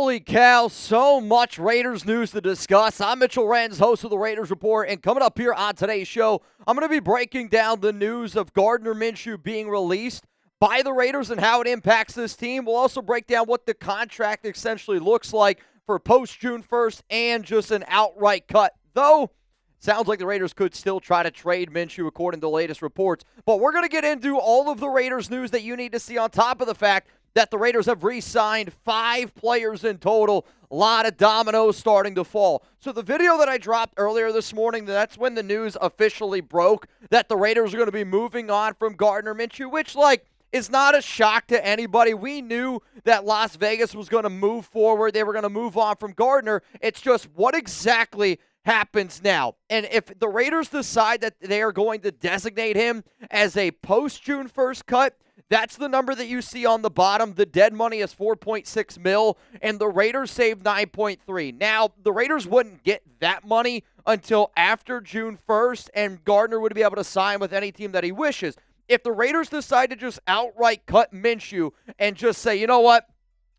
Holy cow, so much Raiders news to discuss. I'm Mitchell Renz, host of the Raiders Report, and coming up here on today's show, I'm going to be breaking down the news of Gardner Minshew being released by the Raiders and how it impacts this team. We'll also break down what the contract essentially looks like for post-June 1st and just an outright cut. Though, sounds like the Raiders could still try to trade Minshew according to the latest reports. But we're going to get into all of the Raiders news that you need to see on top of the fact that the Raiders have re-signed 5 players in total. A lot of dominoes starting to fall. So the video that I dropped earlier this morning, that's when the news officially broke that the Raiders are going to be moving on from Gardner Minshew, which, is not a shock to anybody. We knew that Las Vegas was going to move forward. They were going to move on from Gardner. It's just what exactly happens now. And if the Raiders decide that they are going to designate him as a post-June 1st cut, that's the number that you see on the bottom. The dead money is $4.6 million, and the Raiders saved $9.3 million. Now, the Raiders wouldn't get that money until after June 1st, and Gardner would be able to sign with any team that he wishes. If the Raiders decide to just outright cut Minshew and just say, you know what,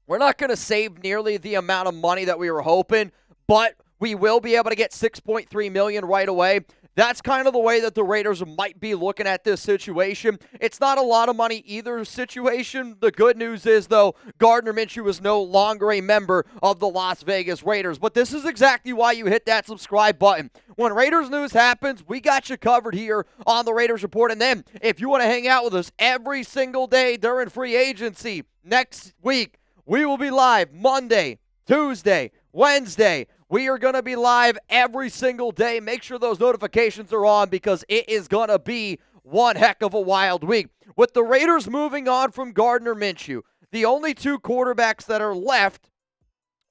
we're not going to save nearly the amount of money that we were hoping, but we will be able to get $6.3 million right away. That's kind of the way that the Raiders might be looking at this situation. It's not a lot of money either situation. The good news is, though, Gardner Minshew is no longer a member of the Las Vegas Raiders. But this is exactly why you hit that subscribe button. When Raiders news happens, we got you covered here on the Raiders Report. And then, if you want to hang out with us every single day during free agency, next week, we will be live Monday, Tuesday, Wednesday. We are going to be live every single day. Make sure those notifications are on because it is going to be one heck of a wild week. With the Raiders moving on from Gardner Minshew, the only 2 quarterbacks that are left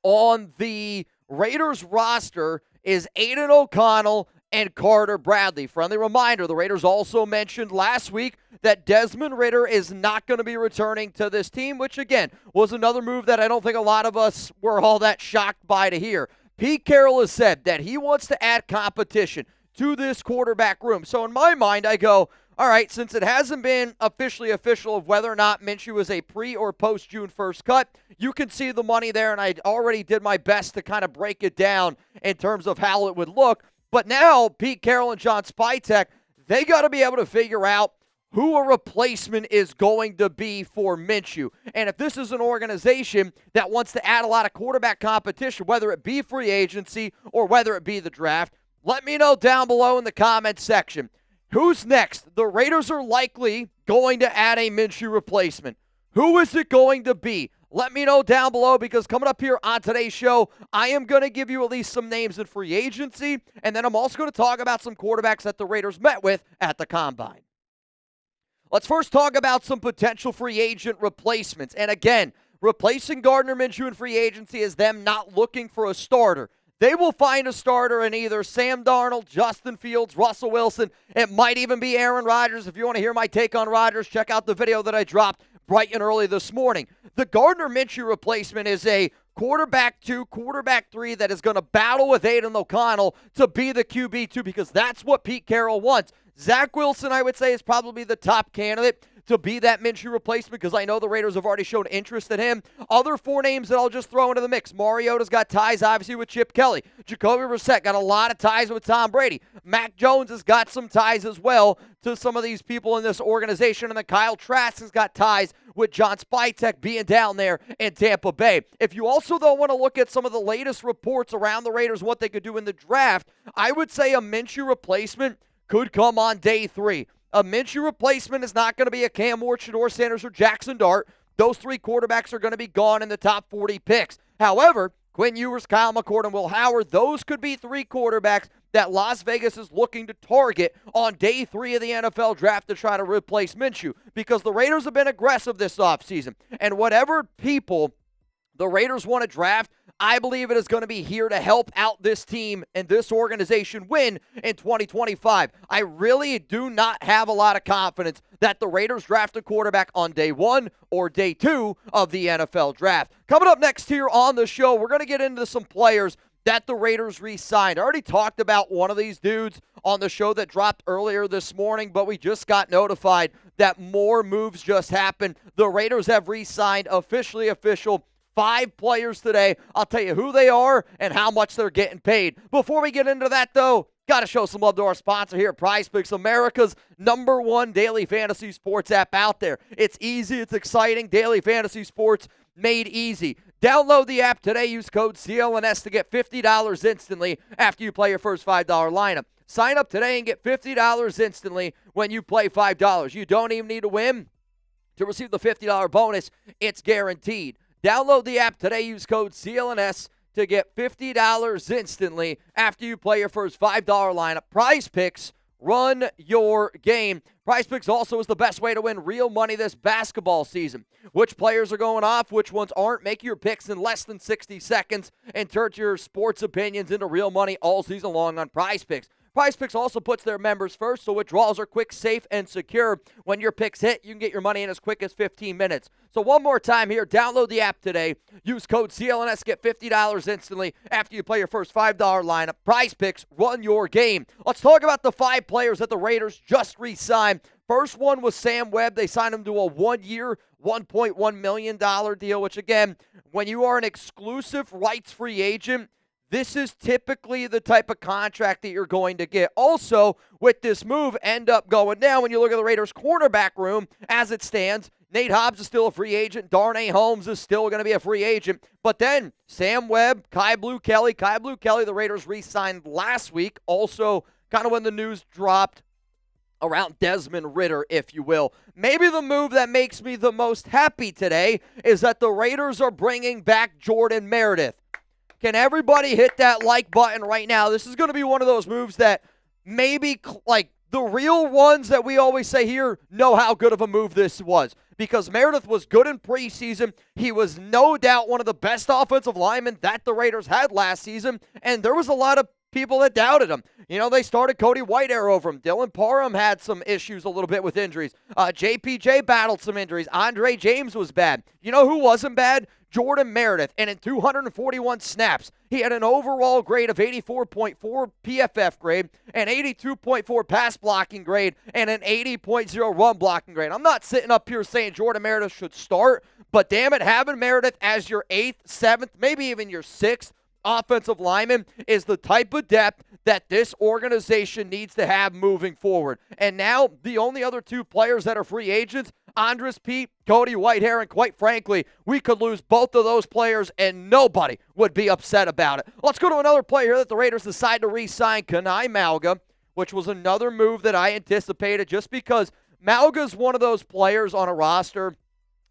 on the Raiders roster is Aidan O'Connell and Carter Bradley. Friendly reminder, the Raiders also mentioned last week that Desmond Ridder is not going to be returning to this team, which again was another move that I don't think a lot of us were all that shocked by to hear. Pete Carroll has said that he wants to add competition to this quarterback room. So in my mind, I go, all right, since it hasn't been officially official of whether or not Minshew is a pre- or post-June 1st cut, you can see the money there, and I already did my best to kind of break it down in terms of how it would look. But now, Pete Carroll and John Spytek, they got to be able to figure out who a replacement is going to be for Minshew. And if this is an organization that wants to add a lot of quarterback competition, whether it be free agency or whether it be the draft, let me know down below in the comments section. Who's next? The Raiders are likely going to add a Minshew replacement. Who is it going to be? Let me know down below because coming up here on today's show, I am going to give you at least some names in free agency, and then I'm also going to talk about some quarterbacks that the Raiders met with at the Combine. Let's first talk about some potential free agent replacements. And again, replacing Gardner Minshew in free agency is them not looking for a starter. They will find a starter in either Sam Darnold, Justin Fields, Russell Wilson. It might even be Aaron Rodgers. If you want to hear my take on Rodgers, check out the video that I dropped bright and early this morning. The Gardner Minshew replacement is a quarterback 2, quarterback 3 that is going to battle with Aidan O'Connell to be the QB2 because that's what Pete Carroll wants. Zach Wilson, I would say, is probably the top candidate to be that Minshew replacement because I know the Raiders have already shown interest in him. Other 4 names that I'll just throw into the mix. Mariota's got ties, obviously, with Chip Kelly. Jacoby Brissett got a lot of ties with Tom Brady. Mac Jones has got some ties as well to some of these people in this organization. And then Kyle Trask has got ties with John Spytek being down there in Tampa Bay. If you also, though, want to look at some of the latest reports around the Raiders, what they could do in the draft, I would say a Minshew replacement could come on day 3. A Minshew replacement is not going to be a Cam Ward, Shedeur Sanders, or Jackson Dart. Those 3 quarterbacks are going to be gone in the top 40 picks. However, Quinn Ewers, Kyle McCord, and Will Howard, those could be 3 quarterbacks that Las Vegas is looking to target on day 3 of the NFL draft to try to replace Minshew because the Raiders have been aggressive this offseason. And whatever people the Raiders want to draft, I believe it is going to be here to help out this team and this organization win in 2025. I really do not have a lot of confidence that the Raiders draft a quarterback on day 1 or day 2 of the NFL draft. Coming up next here on the show, we're going to get into some players that the Raiders re-signed. I already talked about one of these dudes on the show that dropped earlier this morning, but we just got notified that more moves just happened. The Raiders have re-signed official 5 players today. I'll tell you who they are and how much they're getting paid. Before we get into that, though, got to show some love to our sponsor here at PrizePicks, America's #1 daily fantasy sports app out there. It's easy, it's exciting. Daily fantasy sports made easy. Download the app today. Use code CLNS to get $50 instantly after you play your first $5 lineup. Sign up today and get $50 instantly when you play $5. You don't even need to win to receive the $50 bonus. It's guaranteed. Download the app today. Use code CLNS to get $50 instantly after you play your first $5 lineup. PrizePicks, run your game. PrizePicks also is the best way to win real money this basketball season. Which players are going off, which ones aren't. Make your picks in less than 60 seconds and turn your sports opinions into real money all season long on PrizePicks. PrizePicks also puts their members first, so withdrawals are quick, safe, and secure. When your picks hit, you can get your money in as quick as 15 minutes. So one more time here, download the app today. Use code CLNS, get $50 instantly after you play your first $5 lineup. PrizePicks, run your game. Let's talk about the 5 players that the Raiders just re-signed. First one was Sam Webb. They signed him to a 1-year, $1.1 million deal, which again, when you are an exclusive rights free agent, this is typically the type of contract that you're going to get. Also, with this move, end up going down. When you look at the Raiders' cornerback room, as it stands, Nate Hobbs is still a free agent. Darnay Holmes is still going to be a free agent. But then Sam Webb, Kai Blue Kelly, the Raiders re-signed last week. Also, kind of when the news dropped around Desmond Ridder, if you will. Maybe the move that makes me the most happy today is that the Raiders are bringing back Jordan Meredith. Can everybody hit that like button right now? This is going to be one of those moves that maybe, like, the real ones that we always say here know how good of a move this was. Because Meredith was good in preseason. He was no doubt one of the best offensive linemen that the Raiders had last season. And there was a lot of people that doubted him. You know, they started Cody Whitehair over him. Dylan Parham had some issues a little bit with injuries. JPJ battled some injuries. Andre James was bad. You know who wasn't bad? Jordan Meredith. And in 241 snaps, he had an overall grade of 84.4 PFF grade, an 82.4 pass blocking grade, and an 80.0 run blocking grade. I'm not sitting up here saying Jordan Meredith should start, but damn it, having Meredith as your 8th, 7th, maybe even your 6th offensive lineman is the type of depth that this organization needs to have moving forward. And now the only other 2 players that are free agents, Andres Pete, Cody Whitehair, and quite frankly, we could lose both of those players and nobody would be upset about it. Let's go to another player here that the Raiders decided to re-sign, Kana'i Mauga, which was another move that I anticipated just because Mauga's one of those players on a roster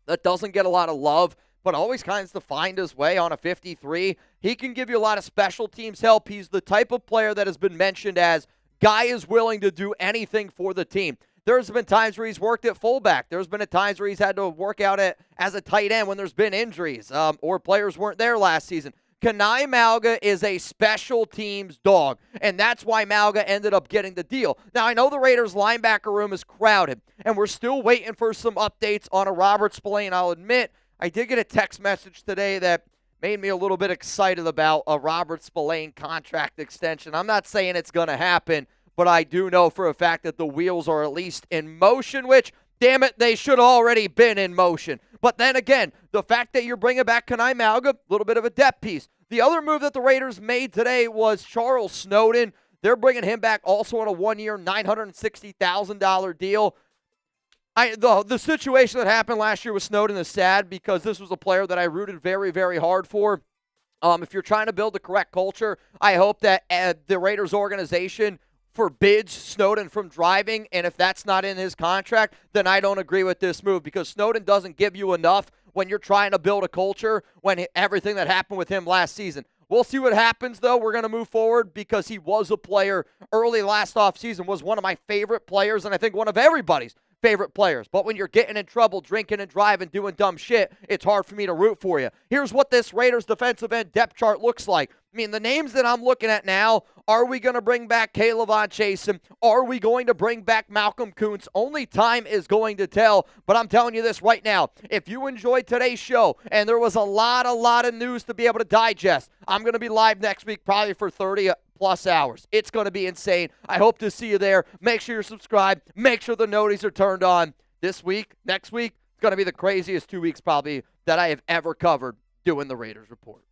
that doesn't get a lot of love, but always kinds to find his way on a 53. He can give you a lot of special teams help. He's the type of player that has been mentioned as guy is willing to do anything for the team. There's been times where he's worked at fullback. There's been times where he's had to work out as a tight end when there's been injuries or players weren't there last season. Kana'i Mauga is a special teams dog, and that's why Mauga ended up getting the deal. Now, I know the Raiders' linebacker room is crowded, and we're still waiting for some updates on a Robert Spillane. I'll admit, I did get a text message today that made me a little bit excited about a Robert Spillane contract extension. I'm not saying it's going to happen, but I do know for a fact that the wheels are at least in motion, which, damn it, they should have already been in motion. But then again, the fact that you're bringing back Kana'i Mauga, a little bit of a depth piece. The other move that the Raiders made today was Charles Snowden. They're bringing him back also on a 1-year, $960,000 deal. The situation that happened last year with Snowden is sad because this was a player that I rooted very, very hard for. If you're trying to build the correct culture, I hope that the Raiders organization forbids Snowden from driving, and if that's not in his contract, then I don't agree with this move because Snowden doesn't give you enough when you're trying to build a culture when everything that happened with him last season. We'll see what happens, though. We're going to move forward because he was a player early last offseason, was one of my favorite players, and I think one of everybody's favorite players. But when you're getting in trouble, drinking and driving, doing dumb shit, it's hard for me to root for you. Here's what this Raiders defensive end depth chart looks like. I mean, the names that I'm looking at now, are we going to bring back K'Lavon Chasen? Are we going to bring back Malcolm Kuntz? Only time is going to tell, but I'm telling you this right now. If you enjoyed today's show, and there was a lot of news to be able to digest, I'm going to be live next week probably for 30+ hours. It's going to be insane. I hope to see you there. Make sure you're subscribed. Make sure the noties are turned on. This week, next week, it's going to be the craziest 2 weeks probably that I have ever covered. doing the Raiders Report.